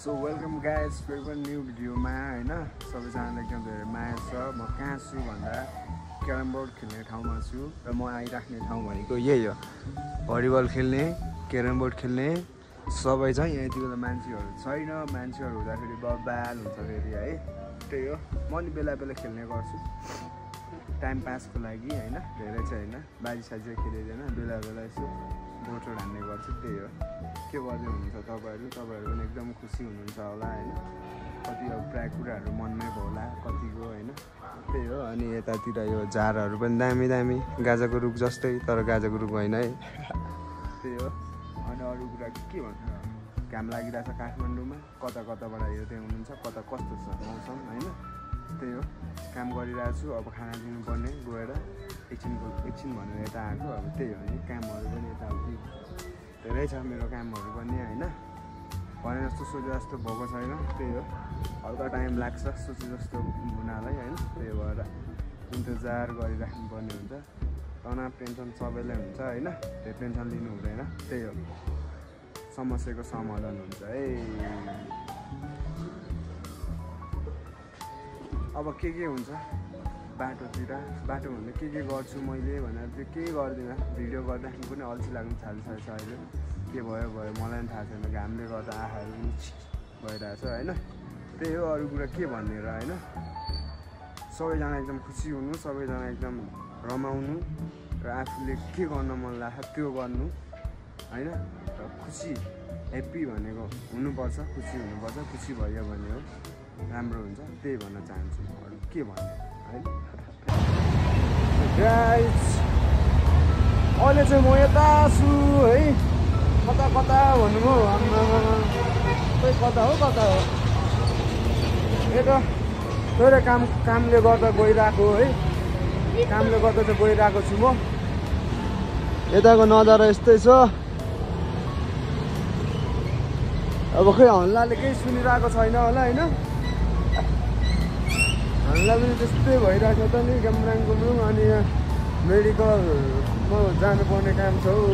So welcome guys फेरि पनि new भिडियोमा होइन सबैजनालाई एकदम धेरै माया छ। म कहाँ छु भन्दा क्यारम बोर्ड खेल्ने ठाउँमा छु र म आइराख्ने ठाउँ भनेको यही हो। भलिबल खेल्ने क्यारम बोर्ड खेल्ने सबै छ। यहाँ यति बेला मान्छेहरू छैन, मान्छेहरू हुँदाखेरि बबाल हुन्छ फेरि है। त्यही हो, म नि बेला बेला खेल्ने गर्छु टाइम पासको लागि होइन, धेरै चाहिँ होइन, बाजी साजी खेलिँदैन, बेला बेला यसो बोटो हान्ने गर्छु। त्यही हो, के गर्दै हुनुहुन्छ तपाईँहरू पनि एकदम खुसी हुनुहुन्छ होला होइन। कति अब प्रायः कुराहरू मनमै भयो होला कतिको होइन। त्यही हो, अनि यतातिर यो झारहरू पनि दामी दामी गाजाको रुख जस्तै, तर गाजाको रुख होइन है। त्यही हो, अनि अरू कुरा के भन्नु, घाम लागिरहेछ काठमाडौँमा, कता कताबाट हेर्दै हुनुहुन्छ, कता कस्तो छ मौसम होइन। त्यही हो, काम गरिरहेको छु, अब खाना दिनुपर्ने गएर एकछिन भनेर यता आएको। अब त्यही हो नि, कामहरू पनि यताउति धेरै छ मेरो कामहरू पनि होइन। भने जस्तो सोचे जस्तो भएको छैन। त्यही हो, हल्का टाइम लाग्छ सोचे जस्तो हुनालाई होइन। त्यही भएर इन्तजार गरिराख्नुपर्ने हुन्छ। तनाव टेन्सन सबैलाई हुन्छ होइन, त्यो टेन्सन लिनु हुँदैन। त्यही हो, समस्याको समाधान हुन्छ है। अब के हुन्छ बाटोतिर, बाटो भन्दा के गर्छु मैले भनेर चाहिँ केही गर्दिनँ। भिडियो गर्दाखेरि पनि अल्छी लाग्नु थालिसकेको छ अहिले। के भयो मलाई पनि थाहा छैन, घामले गर्दा आँखाहरू पनि भइरहेछ होइन। त्यही हो, अरू कुरा के भन्ने र होइन। सबैजना एकदम खुसी हुनु, सबैजना एकदम रमाउनु र आफूले के गर्न मन लाग्छ त्यो गर्नु होइन। र खुसी ह्याप्पी भनेको हुनुपर्छ, खुसी हुनुपर्छ, खुसी भयो भने हो राम्रो हुन्छ। त्यही भन्न चाहन्छु, अरू के भन्ने है। गाइस अहिले चाहिँ म यता छु है, कता भन्नु हो, खोइ कता हो यता थोरै कामले गर्दा गइरहेको है, कामले गर्दा चाहिँ गइरहेको छु म। यताको नजारा यस्तै छ। अब खै हल्लाले केही सुनिरहेको छैन होला होइन, हल्ला पनि त्यस्तै भइरहेको छ त नि गाम्राङ गुम्रुङ। अनि यहाँ मेडिकलमा जानुपर्ने काम छ हौ।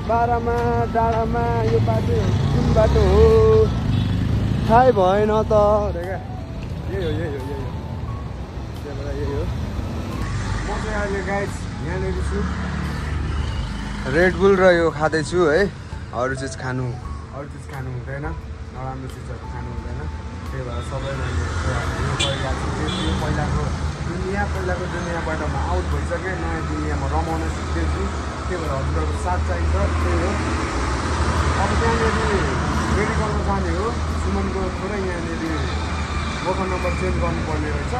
बाह्रमा डाँडामा यो बाटो कुन बाटो हो थाहै भएन त क्या। यही हो त्यहाँबाट यही हो। म चाहिँ अहिले गाइस यहाँनिर छु, रेडबुल र यो खाँदैछु है। अरू चिज खानु हुँदैन, नराम्रो चिजहरू खानु हुँदैन। त्यही भएर सबै पहिलाको दुनियाँबाट म आउट भइसकेँ, नयाँ दुनियाँमा रमाउन सिक्दैछु। त्यही भएर हजुरहरूको साथ चाहिन्छ। त्यही हो, अब त्यहाँनिर मेडिकलमा जाने हो, सुमनको थोरै यहाँनिर मोबाइल नम्बर चेन्ज गर्नुपर्ने रहेछ।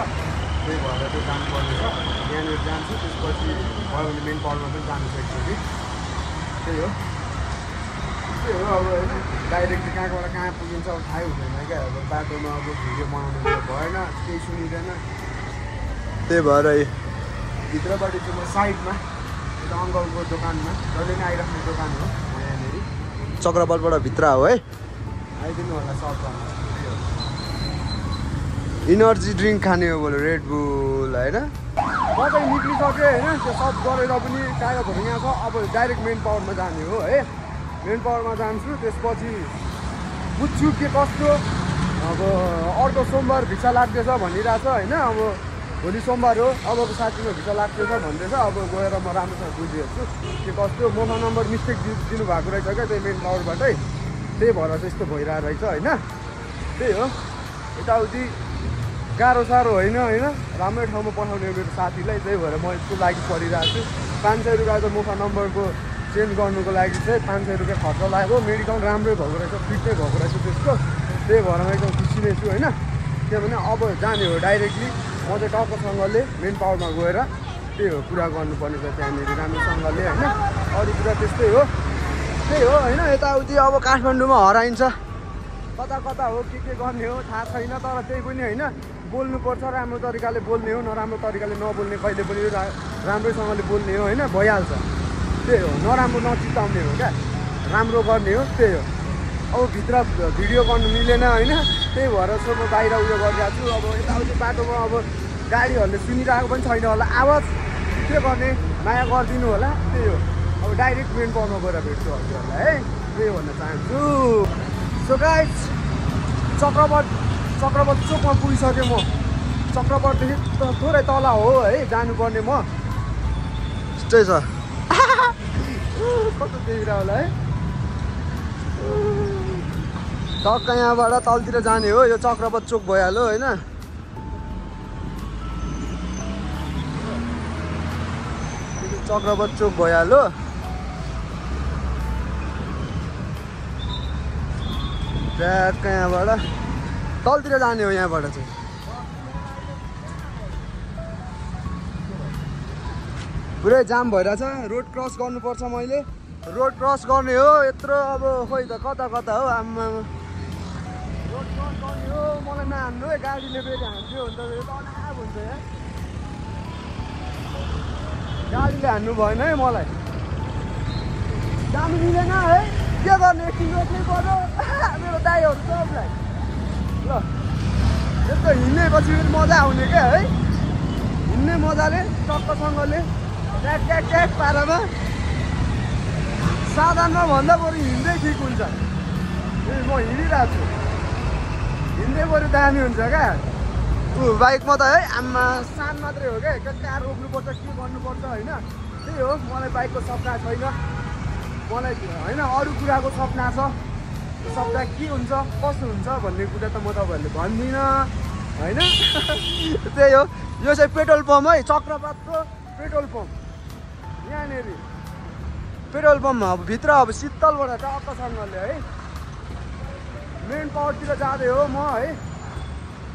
त्यही भएर त्यो जानुपर्ने छ, यहाँनिर जान्छु। त्यसपछि भयो भने मेन पावरमा पनि जानु सक्छु कि। त्यही हो अब होइन, डाइरेक्टली कहाँबाट कहाँ पुगिन्छ अब थाहै हुँदैन क्या। अब बाटोमा अब भिडियो बनाउनु भएन, केही सुनिँदैन। त्यही भएर भित्रपट्टि चाहिँ म साइडमा यता अङ्कलको दोकानमा, जहिले नै आइराख्ने दोकान हो यहाँनिर, चक्रबलबाट भित्र हो है, आइदिनु होला सर्ट गर्नु। इनर्जी ड्रिङ्क खाने हो बोल्यो, रेडबुल होइन। म चाहिँ निक्लिसकेँ होइन, त्यो सब गरेर पनि कागजहरू यहाँ छ। अब डाइरेक्ट मेन पावरमा जाने हो है, मेन पावरमा जान्छु। त्यसपछि बुझ्छु के कस्तो। अब अर्को सोमबार भिसा लाग्दैछ भनिरहेछ होइन। अब भोलि सोमबार हो, अबको साथीको भिसा लाग्दैछ भन्दैछ। अब गएर म राम्रोसँग बुझिहेर्छु के कस्तो। मोबाइल नम्बर मिस्टेक दिनुभएको रहेछ क्या त्यही मेन पावरबाटै, त्यही भएर चाहिँ यस्तो भइरहेको रहेछ होइन। त्यही हो, यताउति गाह्रो साह्रो होइन, राम्रै ठाउँमा पठाउने मेरो साथीलाई। त्यही भएर म यसको लागि परिरहेको छु। 500 रुपियाँ चाहिँ मोबाइल नम्बरको चेन्ज गर्नुको लागि चाहिँ 500 रुपियाँ खर्च लाग्यो। मेडिकल राम्रै भएको रहेछ, फिटै भएको रहेछ त्यसको। त्यही भएर म एकदम खुसी नै छु होइन। किनभने अब जाने हो डाइरेक्टली, म चाहिँ टक्कसँगले मेन पावरमा गएर त्यही हो कुरा गर्नुपर्ने छ त्यहाँनिर राम्रोसँगले होइन। अरू कुरा त्यस्तै हो। त्यही हो होइन, यताउति अब काठमाडौँमा हराइन्छ, कता हो के गर्ने हो थाहा छैन। तर त्यही पनि होइन, बोल्नुपर्छ, राम्रो तरिकाले बोल्ने हो, नराम्रो तरिकाले नबोल्ने, कहिले पनि राम्रैसँगले बोल्ने हो होइन, भइहाल्छ। त्यही हो, नराम्रो नचिताउने हो क्या, राम्रो गर्ने हो। त्यही हो, अब भित्र भिडियो गर्नु मिलेन होइन, त्यही भएर चाहिँ म बाहिर उयो गरिरहेको छु। अब यताउति बाटोमा अब गाडीहरूले सुनिरहेको पनि छैन होला आवाज के गर्ने माया गरिदिनु होला त्यही हो अब डाइरेक्ट मेन पावरमा गएर भेट्छु हजुरहरूलाई है त्यही भन्न चाहन्छु सो गाइज चक्रवत चोकमा पुगिसकेँ म चक्रवतदेखि थोरै तल हो है जानुपर्ने म यस्तै छ कस्तो देखिरह होला है टक्क यहाँबाट तलतिर जाने हो यो चक्रवत चोक भइहाल्यो होइन चक्रवत चोक भइहाल्यो ट्याक्क यहाँबाट तलतिर जाने हो यहाँबाट चाहिँ पुरै जाम भइरहेछ रोड क्रस गर्नुपर्छ मैले रोड क्रस गर्ने हो यत्रो अब खोइ त कता कता हो आम्मा रोड क्रस गर्ने हो मलाई नहान्नु है गाडीले फेरि हान्थ्यो भने त तनाव हुन्छ यहाँ गाडीले हान्नु भएन है मलाई जानु मिलेन है के गर्ने एकछिन रोक्नै पर्यो मेरो दाइहरू सबलाई ल यस्तो हिँडेपछि फेरि मजा आउने क्या है हिँड्ने मजाले टक्कसँगले ट्याक ट्याक ट्याक पारामा साधनमा भन्दा बरु हिँड्दै ठिक हुन्छ म हिँडिरहेको छु हिँड्दै बरु दामी हुन्छ क्या बाइकमा त है आम्मा सान मात्रै हो क्या कहाँ रोक्नुपर्छ के गर्नुपर्छ होइन त्यही हो मलाई बाइकको सपना छैन मलाई होइन अरू कुराको सपना छ सपना के हुन्छ कसो हुन्छ भन्ने कुरा त म तपाईँहरूले भन्दिनँ होइन त्यही हो यो चाहिँ पेट्रोल पम्प है चक्रवतको पेट्रोल पम्प यहाँनिर पेट्रोल पम्पमा अब भित्र अब शीतलबाट टक्कसँगले है मेन पावरतिर जाँदै हो म है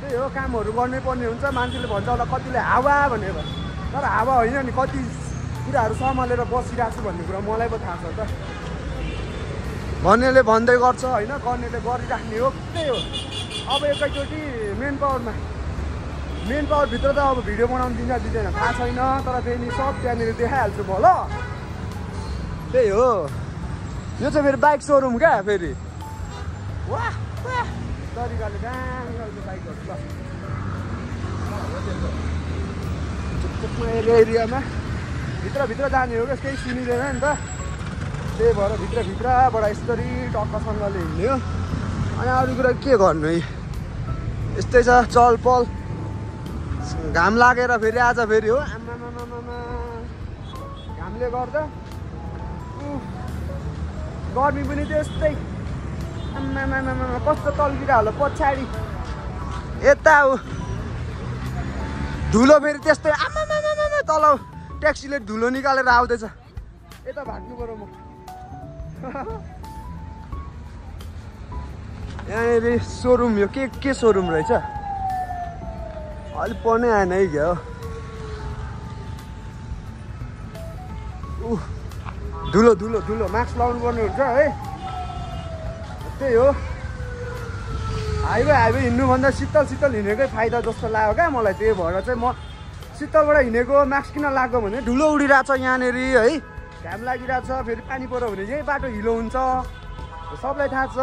त्यही हो कामहरू गर्नै पर्ने हुन्छ मान्छेले भन्छ होला कतिले हावा भनेर तर हावा होइन नि कति कुराहरू सम्हालेर बसिरहेको छु भन्ने कुरा मलाई पो थाहा छ त भन्नेले भन्दै गर्छ होइन गर्नेले गरिराख्ने हो त्यही हो अब एकैचोटि मेन पावरभित्र त अब भिडियो बनाउनु दिन्छ दिँदैन थाहा छैन तर फेरि सब त्यहाँनिर देखाइहाल्छु म ल त्यही हो यो चाहिँ फेरि बाइक सोरुम क्या फेरि वाह तरिकाले दामी बाइकहरू छ एरियामा भित्रभित्र जाने हो क्या केही सुनिँदैन नि त त्यही भएर भित्रभित्रबाट यसरी टक्कसँगले हिँड्ने हो अनि अरू कुरा के गर्नु है यस्तै छ चलपल घाम लागेर फेरि आज फेरि हो आम्मामामामा घामले गर्दा गर्मी पनि त्यस्तै आम्मामामामा कस्तो तल्किएर होला पछाडि यता हो धुलो फेरि त्यस्तै आम्मामामामा तल ट्याक्सीले धुलो निकालेर आउँदैछ यता भाग्नु पर्यो म यहाँनिर सोरुम यो के सोरुम रहेछ अलिक पढ्नै आएन है क्या हो धुलो धुलो धुलो मास्क लाउनु पर्ने हुन्छ है त्यही हो हाइवे हिँड्नुभन्दा शीतल हिँडेकै फाइदा जस्तो लाग्यो क्या मलाई त्यही भएर चाहिँ म शीतलबाट हिँडेको मास्क किन लाग्यो भने धुलो उडिरहेछ यहाँनिर है घाम लागिरहेछ फेरि पानी पऱ्यो भने यही बाटो हिलो हुन्छ सबलाई थाहा छ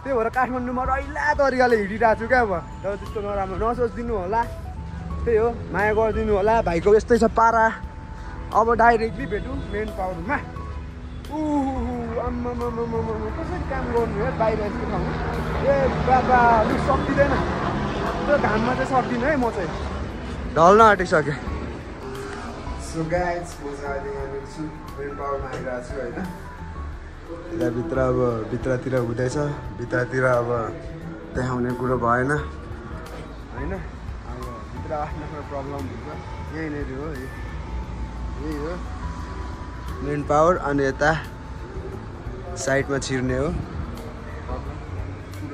त्यही भएर काठमाडौँमा रहिला तरिकाले हिँडिरहेको छु क्या अब तर त्यस्तो नराम्रो नसोचिदिनु होला त्यही हो माया गरिदिनु होला भाइको यस्तै छ पारा अब डाइरेक्टली भेटौँ मेन पावरमा आम्मामामामा कसरी काम गर्नु है बाहिर यस्तो ठाउँमा ए बाबा अलिक सक्दिँदैन त्यो घाममा चाहिँ सक्दिनँ है म चाहिँ ढल्न आँटिसकेँ सो गाइज म चाहिँ अहिले यहाँनिर छु मेन पावरमा आइरहेको छु होइन यताभित्र अब भित्रतिर हुँदैछ भित्रतिर अब देखाउने कुरो भएन होइन अब भित्र आफ्नो प्रब्लम हुन्छ यहीँनिर हो यही हो मेन पावर अनि यता साइडमा छिर्ने हो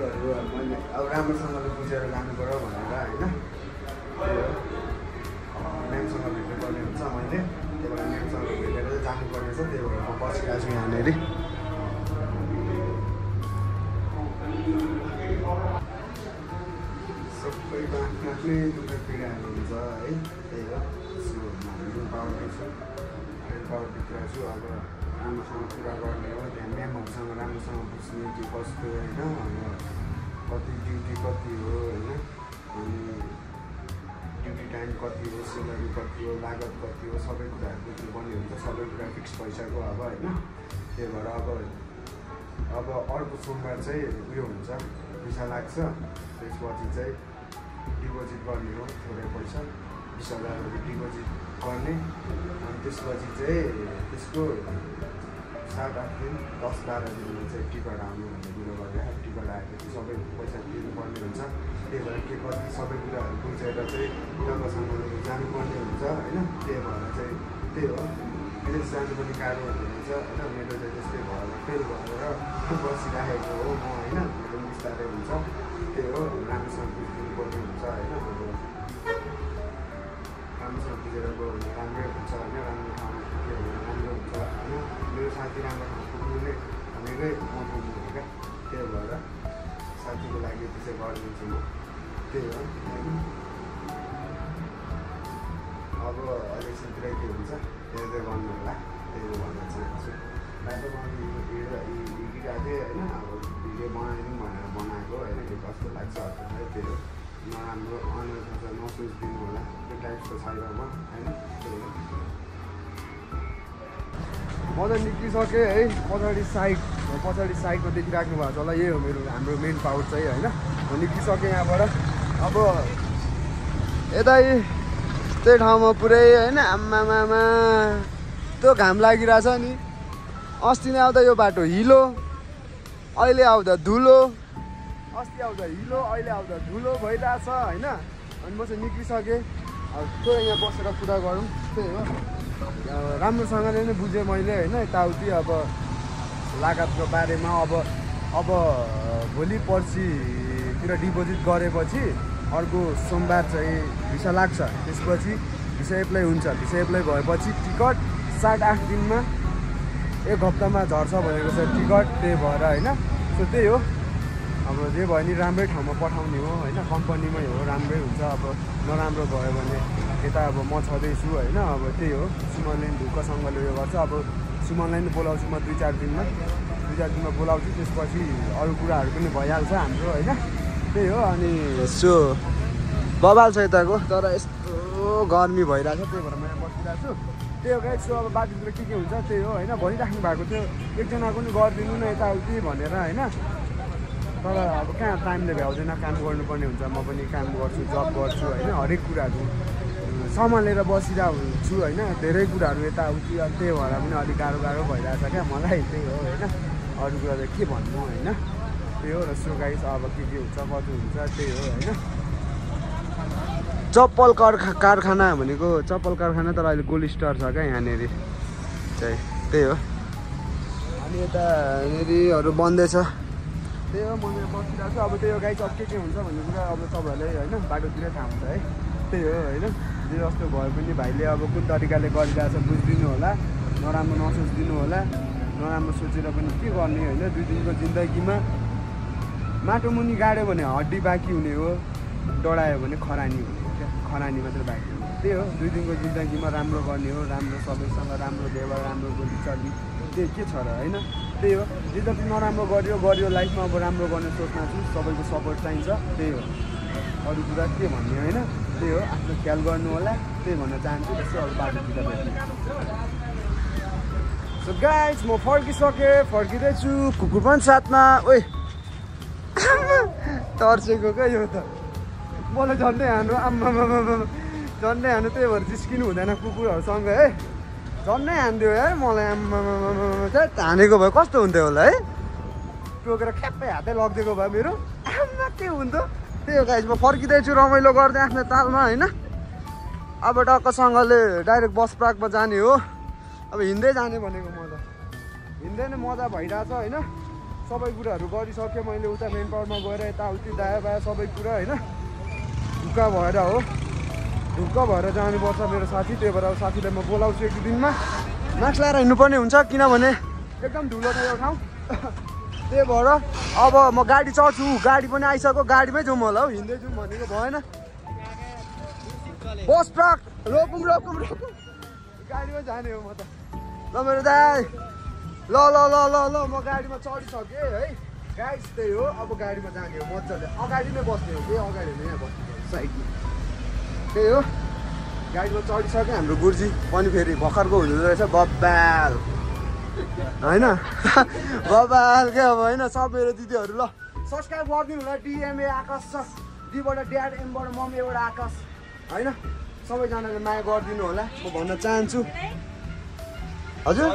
कुरोहरू मैले अब राम्रोसँगले बुझेर लानु पऱ्यो भनेर होइन म्यामसँग भेट्नुपर्ने हुन्छ मैले त्यही भएर म्यामसँग भेटेर चाहिँ जानुपर्ने छ त्यही भएर म बसिरहेको छु यहाँनिर सबैको आफ्नो आफ्नै दुःख पीडाहरू हुन्छ है त्यही हो सो मेन पावरमै छु मेन पावरभित्र छु अब राम्रोसँग कुरा गर्ने हो त्यहाँ म्यामहरूसँग राम्रोसँग बुझ्ने के कस्तो होइन अब कति ड्युटी कति हो होइन अनि ड्युटी टाइम कति हो, सेलरी कति हो, लागत कति हो, सबै कुराहरू बुझ्नुपर्ने हुन्छ। सबै कुरा फिक्स पैसाको अब होइन। त्यही भएर अब अर्को सोमबार चाहिँ उयो हुन्छ, भिसा लाग्छ। त्यसपछि चाहिँ डिपोजिट गर्ने हो थोरै पैसा, 20,000 रुपियाँ डिपोजिट गर्ने। अनि त्यसपछि चाहिँ त्यसको 7-8 दिन 10-12 दिनमा चाहिँ टिकट आउनु भन्ने कुरो गरेर टिकट आएपछि सबै पैसा तिर्नुपर्ने हुन्छ। त्यही भएर के कति सबै कुराहरू बुझेर चाहिँ उनीहरूसँग जानुपर्ने हुन्छ होइन। त्यही भएर चाहिँ त्यही हो, विदेश जानु पनि गाह्रो हुन्छ होइन। मेरो चाहिँ त्यस्तै भएर फेल भएर बसिराखेको हो म होइन। मेरो बिस्तारै हुन्छ, त्यही हो, राम्रोसँग बुझ्नुपर्ने हुन्छ होइन। राम्रोसँग बुझेर गयो भने राम्रै हुन्छ होइन। राम्रो ठाउँमा पुग्यो भने राम्रो हुन्छ होइन। मेरो साथी राम्रो ठाउँ पुग्नुले भनेकै म पुग्नु हो क्या। त्यही भएर साथीको लागि त्यसै गरिदिन्छु म, त्यही हो होइन। अब इलेक्सनतिर के हुन्छ हेर्दै गर्नु होला, त्यही हो भन्न चाहन्छु। बाटो मैले हिँडिरहेको थिएँ होइन। अब भिडियो बनाइदिउँ भनेर बनाएको होइन। के कस्तो लाग्छ हजुरलाई, त्यही हो। नराम्रो अनुरोध नसोचिदिनु होला, त्यो टाइप्सको छैन म होइन। त्यही हो, म त निक्लिसकेँ है। पछाडि साइडमा देखिराख्नु भएको छ होला, यही हो हाम्रो मेन पावर चाहिँ होइन। म निक्लिसकेँ यहाँबाट। अब यतै त्यही ठाउँमा पुरै होइन। आम्मामामा त्यो घाम लागिरहेछ नि। अस्ति नै आउँदा यो बाटो हिलो, अहिले आउँदा धुलो, अस्ति आउँदा हिलो, अहिले आउँदा धुलो भइरहेछ होइन। अनि म चाहिँ निक्लिसकेँ। अब त्यो यहाँ बसेर कुरा गरौँ, त्यही हो। राम्रोसँगले नै बुझेँ मैले होइन यताउति। अब लागतको बारेमा अब भोलि पर्सितिर डिपोजिट गरेपछि अर्को सोमबार चाहिँ भिसा लाग्छ। त्यसपछि भिसा एप्लाई हुन्छ। भिसा एप्लाई भएपछि टिकट 7-8 दिनमा, 1 हप्तामा झर्छ भनेको छ टिकट। त्यही भएर होइन। सो त्यही हो, अब जे भयो नि राम्रै ठाउँमा पठाउने हो होइन। कम्पनीमै हो, राम्रै हुन्छ। अब नराम्रो भयो भने यता अब म छँदैछु होइन। अब त्यही हो, सुमनले ढुक्कसँगले उयो गर्छ। अब सुमनलाई नै बोलाउँछु म 2-4 दिनमा बोलाउँछु। त्यसपछि अरू कुराहरू पनि भइहाल्छ हाम्रो होइन। त्यही हो। अनि सो बबाल छ यताको, तर यस्तो गर्मी भइरहेको छ, त्यही भएर म यहाँ बसिरहेको छु। त्यही हो गाइस। सो अब बाटोतिर के हुन्छ त्यही हो होइन। भनिराख्नु भएको थियो एकजनाको पनि गरिदिनु न यताउति भनेर होइन। तर अब कहाँ टाइमले भ्याउँदैन, काम गर्नुपर्ने हुन्छ। म पनि काम गर्छु, जब गर्छु होइन। हरेक कुराहरू सम्हालेर बसिरहेको हुन्छु होइन। धेरै कुराहरू यताउति, अनि त्यही भएर पनि अलिक गाह्रो भइरहेछ क्या मलाई। त्यही हो होइन। अरू कुरा त के भन्नु होइन। त्यही हो। र सो गाइस अब के हुन्छ कति हुन्छ त्यही हो होइन। चप्पल कारखाना भनेको चप्पल कारखाना, तर अहिले गोल्ड स्टार छ क्या यहाँनिर चाहिँ। त्यही हो। अनि यतानिरहरू बन्दै छ, त्यही हो। म यहाँ बसिरहेको छु। अब त्यही हो गाइस। अब के हुन्छ भन्ने कुरा अब तपाईँहरूले होइन बाटोतिर थाहा हुन्छ है। त्यही हो होइन। जे जस्तो भए पनि भाइले अब कुन तरिकाले गरिरहेछ बुझिदिनु होला, नराम्रो नसोचिदिनु होला। नराम्रो सोचेर पनि के गर्ने होइन। 2 दिनको जिन्दगीमा माटो मुनि गाड्यो भने हड्डी बाँकी हुने हो, डढायो भने खरानी हुने हो क्या। खरानी मात्रै बाँकी हुने। त्यही हो, 2 दिनको जिन्दगीमा राम्रो गर्ने हो, राम्रो सबैसँग राम्रो व्यवहार, राम्रो बोलीचाली, त्यही के छ र होइन। त्यही हो। जे जति नराम्रो गरियो लाइफमा अब राम्रो गर्ने सोचमा छु। सबैको सपोर्ट चाहिन्छ। त्यही हो, अरू कुरा के भन्ने होइन। त्यही हो, आफ्नो ख्याल गर्नु होला, त्यही भन्न चाहन्छु। त्यसै अरू बाटोतिर भेट्ने। सो गाइस म फर्किँदैछु। कुकुर पनि साथमा। ओइ तर्सेको क्या यो त, मलाई झन्डै हान्नु। आम्मामा झन्डै हान्नु। त्यही भएर जिस्किनु हुँदैन कुकुरहरूसँग है। झन्डै हानिदियो है मलाई। आम्मामा हानेको भए कस्तो हुन्थ्यो होला है। टोकेर ख्याप्पै हातै लगिदिएको भए मेरो आम्मा के हुन्थ्यो। त्यही हो गाइस। म फर्किँदैछु रमाइलो गर्दै आफ्नो तालमा होइन। अब टक्कसँगले डाइरेक्ट बस पार्कमा जाने हो। अब हिँड्दै जाने भनेको म त हिँड्दै नै मजा भइरहेछ होइन। सबै कुराहरू गरिसकेँ मैले। उता मेन पावरमा गएर यताउति दायाँ बायाँ सबै कुरा होइन। ढुक्क भएर जानुपर्छ मेरो साथी। त्यही भएर साथीलाई म बोलाउँछु 1-2 दिनमा। मास्क लगाएर हिँड्नुपर्ने हुन्छ किनभने एकदम धुलो छ यो ठाउँ। त्यही भएर अब म गाडी चढ्छु। गाडी पनि आइसक्यो, गाडीमै जाउँ होला हौ। हिँड्दै जाउँ भनेको भएन। बस ट्रक रोकौँ गाडीमा जाने हो म त। ल मेरो दाइ, ल म गाडीमा चढिसकेँ है गाइस। त्यही हो, अब गाडीमा जाने हो मजाले। अगाडि नै बस्ने हो, केही अगाडि नै यहाँ बस्नु साइडमा। त्यही हो गाडीमा चढिसक्यो हाम्रो गुरुजी पनि फेरि भर्खरको हुँदो रहेछ बब्बाल होइन बब्बाल क्या अब होइन सब मेरो दिदीहरू ल सब्सक्राइब गरिदिनु होला डिएमए आकाश छ डीबाट ड्याड एमबाट मम्मी एउटा आकाश होइन सबैजनाले माया गरिदिनु होला म भन्न चाहन्छु हजुर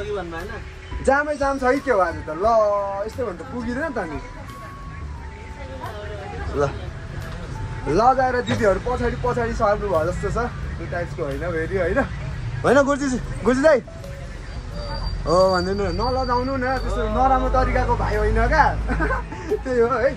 जामै जाम छ कि के हो आज त ल यस्तै भने त पुगिँदैन त नि ल लगाएर दिदीहरू पछाडि पछाडि सर्नु भयो जस्तो छ त्यो टाइप्सको होइन फेरि होइन होइन गुरुजी दाइ हो भन्दैन नलजाउनु न त्यस्तो नराम्रो तरिकाको भाइ होइन क्या त्यही हो है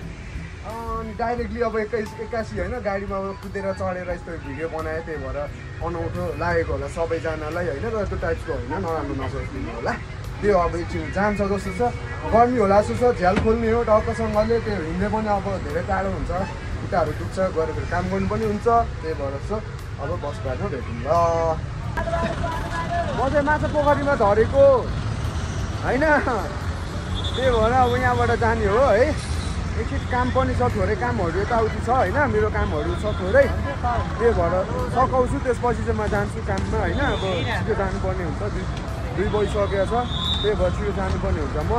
अनि डाइरेक्टली अब 81 होइन गाडीमा कुदेर चढेर यस्तो भिडियो बनायो त्यही भएर अनौठो लागेको होला सबैजनालाई होइन र त्यो टाइप्सको होइन नराम्रो नसोच्नु होला त्यो अब एकछिन जान्छ जस्तो छ गर्मी होला जस्तो छ झ्याल खोल्ने हो टक्कसँगले त्यो हिँड्ने पनि अब धेरै टाढो हुन्छ खुट्टाहरू दुख्छ गएर फेरि काम गर्नु पनि हुन्छ त्यही भएर चाहिँ अब बस बाटोमा भेटौँ ल म चाहिँ माछा पोखरीमा धरेको होइन त्यही भएर अब यहाँबाट जाने हो है एकछिन काम पनि छ थोरै कामहरू यताउति छ होइन मेरो कामहरू छ थोरै त्यही भएर सघाउँछु त्यसपछि चाहिँ म जान्छु काममा होइन अब छिटो जानुपर्ने हुन्छ 2 बजिसकेको छ त्यही भएर छिटो जानुपर्ने हुन्छ म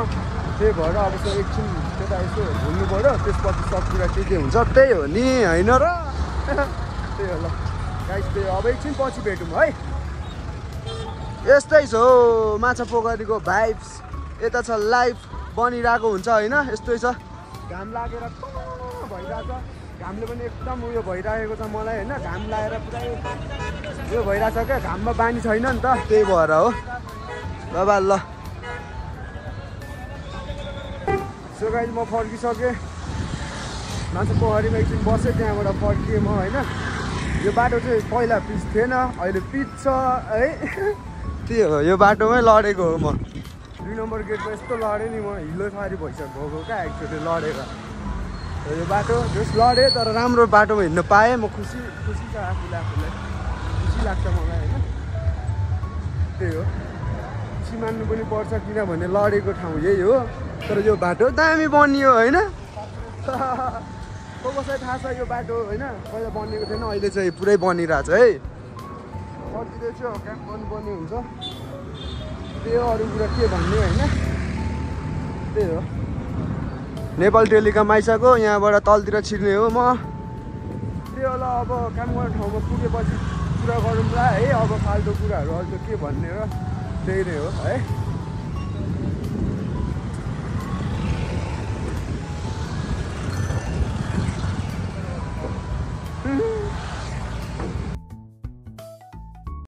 त्यही भएर अब चाहिँ एकछिन त्यता यसो भुल्नु पऱ्यो त्यसपछि सब कुरा के हुन्छ त्यही हो नि होइन र त्यही हो ल गाइस त्यही अब एकछिन पछि भेटौँ है यस्तै छ हो माछा पोखरीको भाइब्स यता छ लाइफ बनिरहेको हुन्छ होइन यस्तै छ घाम लागेर भइरहेछ घामले पनि एकदम उयो भइरहेको छ मलाई होइन घाम लागेर पुरै उयो भइरहेछ क्या घाममा बानी छैन नि त त्यही भएर हो बाबा ल सो गाइस म फर्किसकेँ माछा पोखरीमा एकछिन बसेँ त्यहाँबाट फर्किएँ म होइन यो बाटो चाहिँ पहिला पिच थिएन अहिले पिच छ है त्यही हो यो बाटोमै लडेको हो म 2 नम्बर गेटमा यस्तो लडेँ नि म हिलो सवारी भइसकेको क्या एकचोटि लडेर यो बाटो जस लडेँ तर राम्रो बाटोमा हिँड्न पाएँ म खुसी छ आफूलाई खुसी लाग्छ मलाई होइन त्यही हो खुसी मान्नु पनि पर्छ किनभने लडेको ठाउँ यही हो तर यो बाटो दामी बनियो होइन कसै थाहा छ यो बाटो होइन पहिला बनिएको थिएन अहिले चाहिँ पुरै बनिरहेछ है कतिले चाहिँ काम गर्नुपर्ने हुन्छ त्यही हो अरू कुरा के भन्ने होइन त्यही हो नेपाल टेलिकम आइसक्यो यहाँबाट तलतिर छिर्ने हो म त्यही होला अब काम गर्ने ठाउँमा पुगेपछि कुरा गरौँला है अब फाल्टो कुराहरू अहिले के भन्ने र त्यही नै हो है